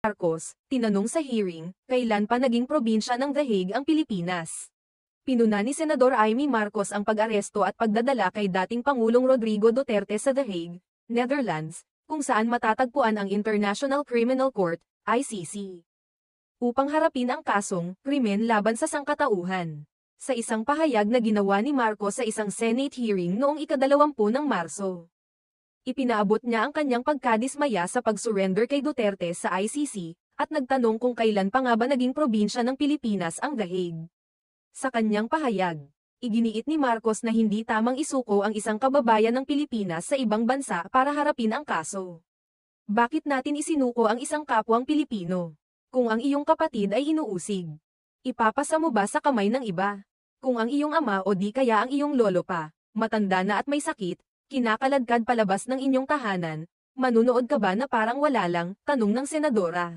Marcos, tinanong sa hearing, kailan pa naging probinsya ng The Hague ang Pilipinas. Pinuna ni Senador Amy Marcos ang pag-aresto at pagdadala kay dating Pangulong Rodrigo Duterte sa The Hague, Netherlands, kung saan matatagpuan ang International Criminal Court, ICC. Upang harapin ang kasong, krimen laban sa sangkatauhan. Sa isang pahayag na ginawa ni Marcos sa isang Senate hearing noong ika-20 ng Marso. Ipinaabot niya ang kanyang pagkadismaya sa pag-surrender kay Duterte sa ICC, at nagtanong kung kailan pa nga ba naging probinsya ng Pilipinas ang The Hague. Sa kanyang pahayag, iginiit ni Marcos na hindi tamang isuko ang isang kababayan ng Pilipinas sa ibang bansa para harapin ang kaso. Bakit natin isinuko ang isang kapwang Pilipino? Kung ang iyong kapatid ay inuusig, ipapasa mo ba sa kamay ng iba? Kung ang iyong ama o di kaya ang iyong lolo pa, matanda na at may sakit, kinakaladkad palabas ng inyong tahanan, manunood ka ba na parang wala lang, tanong ng senadora.